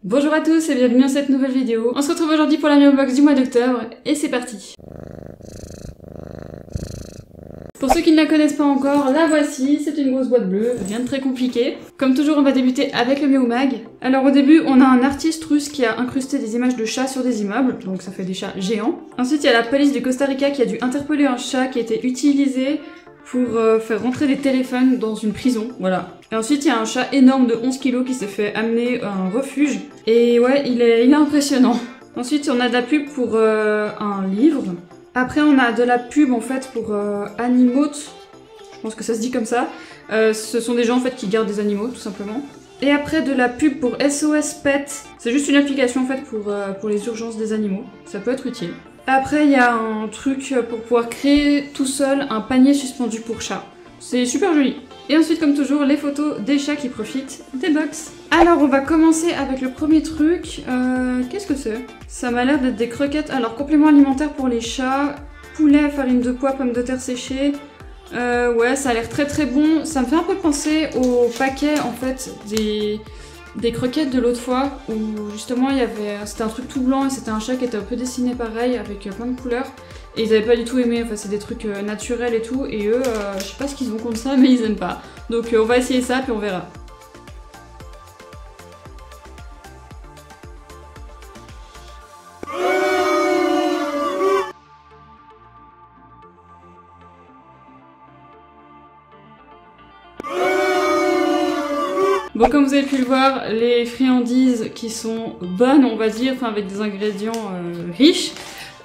Bonjour à tous et bienvenue dans cette nouvelle vidéo. On se retrouve aujourd'hui pour la Meow Box du mois d'octobre et c'est parti. Pour ceux qui ne la connaissent pas encore, la voici, c'est une grosse boîte bleue, rien de très compliqué. Comme toujours, on va débuter avec le Meow Mag. Alors au début, on a un artiste russe qui a incrusté des images de chats sur des immeubles, donc ça fait des chats géants. Ensuite, il y a la police du Costa Rica qui a dû interpeller un chat qui a été utilisé pour faire rentrer des téléphones dans une prison, voilà. Et ensuite, il y a un chat énorme de 11 kilos qui s'est fait amener à un refuge. Et ouais, il est impressionnant. Ensuite, on a de la pub pour un livre. Après, on a de la pub en fait pour Animote. Je pense que ça se dit comme ça. Ce sont des gens en fait qui gardent des animaux, tout simplement. Et après, de la pub pour SOS Pet. C'est juste une application en fait pour les urgences des animaux. Ça peut être utile. Après, il y a un truc pour pouvoir créer tout seul un panier suspendu pour chat. C'est super joli. Et ensuite, comme toujours, les photos des chats qui profitent des box. Alors, on va commencer avec le premier truc. Qu'est-ce que c'est? Ça m'a l'air d'être des croquettes. Alors, complément alimentaire pour les chats. Poulet, farine de pois, pommes de terre séchées. Ouais, ça a l'air très très bon. Ça me fait un peu penser au paquet, en fait, des croquettes de l'autre fois, où justement, c'était un truc tout blanc et c'était un chat qui était un peu dessiné pareil, avec plein de couleurs. Et ils avaient pas du tout aimé, enfin c'est des trucs naturels et tout, et eux, je sais pas ce qu'ils ont contre ça, mais ils aiment pas. Donc on va essayer ça, puis on verra. Bon, comme vous avez pu le voir, les friandises qui sont bonnes, on va dire, enfin avec des ingrédients riches,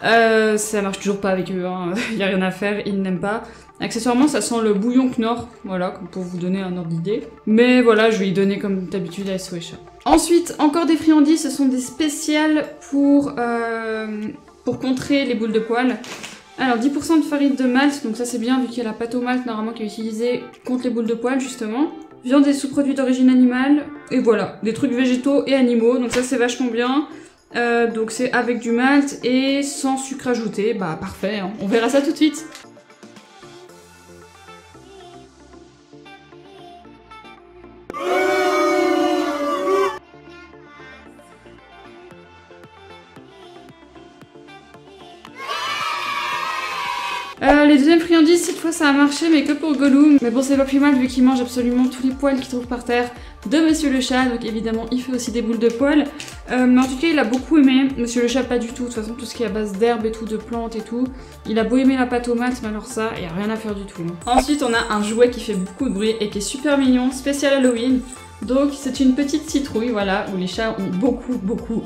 ça marche toujours pas avec eux, hein. Y a rien à faire, ils n'aiment pas. Accessoirement, ça sent le bouillon Knorr, voilà, pour vous donner un ordre d'idée. Mais voilà, je vais y donner comme d'habitude à SOS Chat. Ensuite, encore des friandises, ce sont des spéciales pour contrer les boules de poils. Alors 10% de farine de malt, donc ça c'est bien vu qu'il y a la pâte au malt normalement qui est utilisée contre les boules de poils justement. Viande et sous-produits d'origine animale, et voilà, des trucs végétaux et animaux, donc ça c'est vachement bien. Donc c'est avec du malt et sans sucre ajouté, bah parfait, hein. On verra ça tout de suite. Les deuxièmes friandises, cette fois ça a marché, mais que pour Gollum. Mais bon, c'est pas plus mal vu qu'il mange absolument tous les poils qu'il trouve par terre de Monsieur le Chat, donc évidemment il fait aussi des boules de poils. Mais en tout cas, il a beaucoup aimé. Monsieur le Chat, pas du tout. De toute façon, tout ce qui est à base d'herbes et tout, de plantes et tout, il a beau aimer la pâte au malt, mais alors ça, y a rien à faire du tout. Ensuite, on a un jouet qui fait beaucoup de bruit et qui est super mignon, spécial Halloween. Donc c'est une petite citrouille, voilà, où les chats ont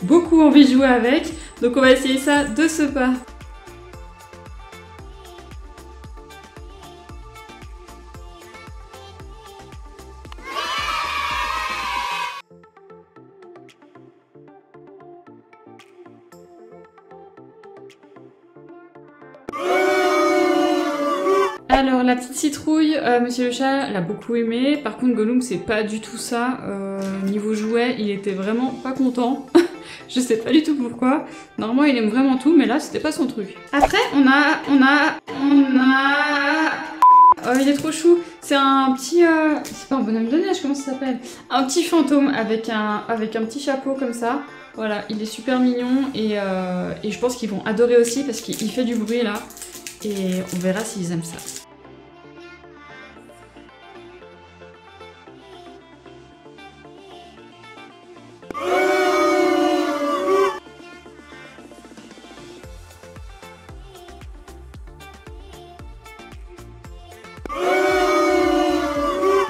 beaucoup envie de jouer avec. Donc on va essayer ça de ce pas. Alors la petite citrouille, Monsieur le Chat l'a beaucoup aimé, par contre Gollum c'est pas du tout ça, niveau jouet il était vraiment pas content, je sais pas du tout pourquoi, normalement il aime vraiment tout mais là c'était pas son truc. Après on a... Oh il est trop chou, c'est un petit... c'est pas un bonhomme de neige, comment ça s'appelle? Un petit fantôme avec un petit chapeau comme ça, voilà, il est super mignon et je pense qu'ils vont adorer aussi parce qu'il fait du bruit là. Et on verra s'ils aiment ça.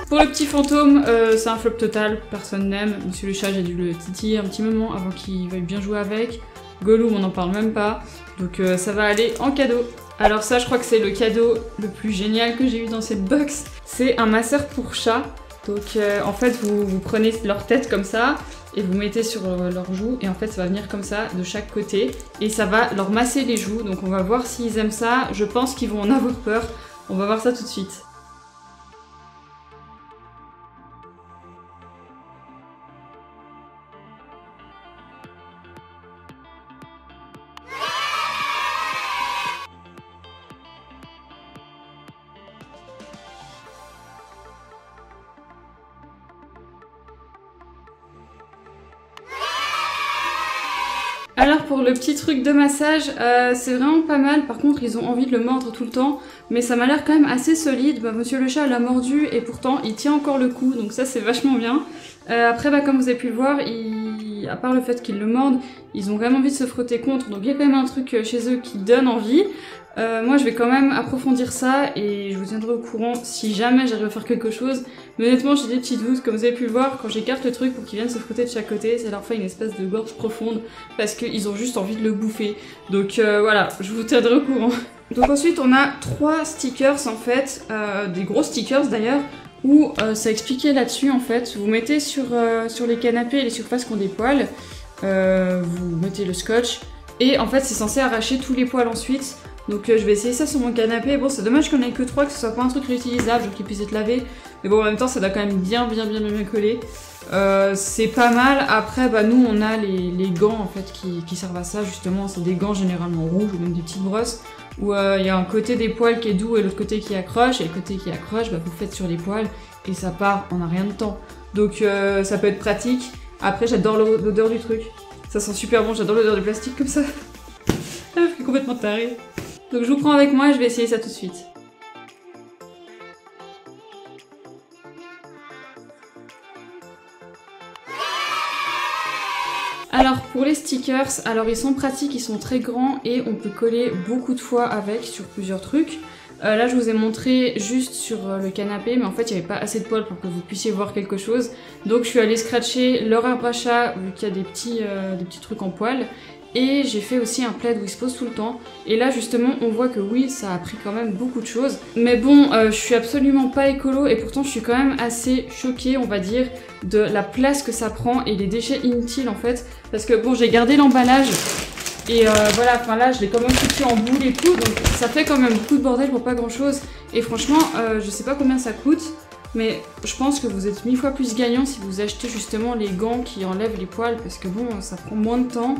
Pour le petit fantôme, c'est un flop total, personne n'aime. Monsieur le Chat, j'ai dû le titiller un petit moment avant qu'il veuille bien jouer avec. Gollum, on n'en parle même pas, donc ça va aller en cadeau. Alors ça, je crois que c'est le cadeau le plus génial que j'ai eu dans cette box. C'est un masseur pour chat. Donc en fait, vous prenez leur tête comme ça, et vous mettez sur leurs joues, et en fait ça va venir comme ça, de chaque côté, et ça va leur masser les joues. Donc on va voir s'ils aiment ça, je pense qu'ils vont en avoir peur. On va voir ça tout de suite. Alors pour le petit truc de massage, c'est vraiment pas mal. Par contre, ils ont envie de le mordre tout le temps, mais ça m'a l'air quand même assez solide. Bah, Monsieur le chat l'a mordu et pourtant il tient encore le coup, donc ça c'est vachement bien. Après, bah, comme vous avez pu le voir, à part le fait qu'ils le mordent, ils ont vraiment envie de se frotter contre, donc il y a quand même un truc chez eux qui donne envie. Moi je vais quand même approfondir ça et je vous tiendrai au courant si jamais j'arrive à faire quelque chose. Mais honnêtement j'ai des petits doutes, comme vous avez pu le voir, quand j'écarte le truc pour qu'ils viennent se frotter de chaque côté, ça leur fait une espèce de gorge profonde parce qu'ils ont juste envie de le bouffer. Donc voilà, je vous tiendrai au courant. Donc ensuite on a 3 stickers en fait, des gros stickers d'ailleurs, où ça expliquait là-dessus en fait. Vous mettez sur les canapés et les surfaces qui ont des poils, vous mettez le scotch et en fait c'est censé arracher tous les poils ensuite. Donc je vais essayer ça sur mon canapé. Bon, c'est dommage qu'on ait que 3, que ce soit pas un truc réutilisable, genre qu'il puisse être lavé. Mais bon, en même temps, ça doit quand même bien coller. C'est pas mal. Après, bah nous, on a les gants en fait qui servent à ça justement. C'est des gants généralement rouges ou même des petites brosses où il y a un côté des poils qui est doux et l'autre côté qui accroche. Et le côté qui accroche, bah vous faites sur les poils et ça part en un rien de temps. Donc ça peut être pratique. Après, j'adore l'odeur du truc. Ça sent super bon. J'adore l'odeur du plastique comme ça. Je suis complètement tarée. Donc je vous prends avec moi et je vais essayer ça tout de suite. Alors pour les stickers, alors ils sont pratiques, ils sont très grands et on peut coller beaucoup de fois avec sur plusieurs trucs. Là je vous ai montré juste sur le canapé, mais en fait il n'y avait pas assez de poils pour que vous puissiez voir quelque chose. Donc je suis allée scratcher leur arbre à chat vu qu'il y a des petits trucs en poils. Et j'ai fait aussi un plaid où il se pose tout le temps. Et là justement on voit que oui, ça a pris quand même beaucoup de choses. Mais bon, je suis absolument pas écolo et pourtant je suis quand même assez choquée, on va dire, de la place que ça prend et les déchets inutiles en fait. Parce que bon, j'ai gardé l'emballage et voilà, enfin là je l'ai quand même foutu en boule et tout. Donc ça fait quand même beaucoup de bordel pour pas grand chose. Et franchement, je sais pas combien ça coûte. Mais je pense que vous êtes 1000 fois plus gagnant si vous achetez justement les gants qui enlèvent les poils. Parce que bon, ça prend moins de temps.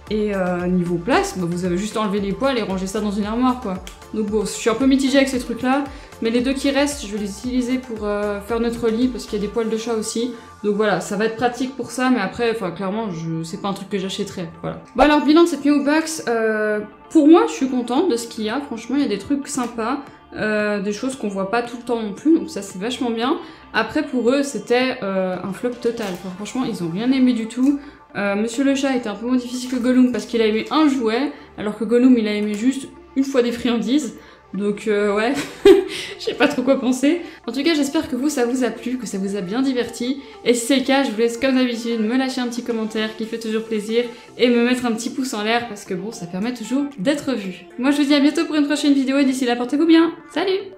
Et niveau place, bah vous avez juste enlevé les poils et rangé ça dans une armoire quoi. Donc bon, je suis un peu mitigée avec ces trucs là, mais les 2 qui restent, je vais les utiliser pour faire notre lit parce qu'il y a des poils de chat aussi. Donc voilà, ça va être pratique pour ça, mais après, enfin clairement, c'est pas un truc que j'achèterais, voilà. Bon alors, bilan de cette Mew Box, pour moi, je suis contente de ce qu'il y a, franchement, il y a des trucs sympas, des choses qu'on voit pas tout le temps non plus, donc ça c'est vachement bien. Après, pour eux, c'était un flop total, enfin, franchement, ils ont rien aimé du tout. Monsieur le chat était un peu moins difficile que Gollum parce qu'il a aimé un jouet, alors que Gollum il a aimé juste une fois des friandises. Donc ouais, je sais pas trop quoi penser. En tout cas, j'espère que ça vous a plu, que ça vous a bien diverti. Et si c'est le cas, je vous laisse comme d'habitude me lâcher un petit commentaire qui fait toujours plaisir et me mettre un petit pouce en l'air parce que bon, ça permet toujours d'être vu. Moi je vous dis à bientôt pour une prochaine vidéo et d'ici là, portez-vous bien. Salut!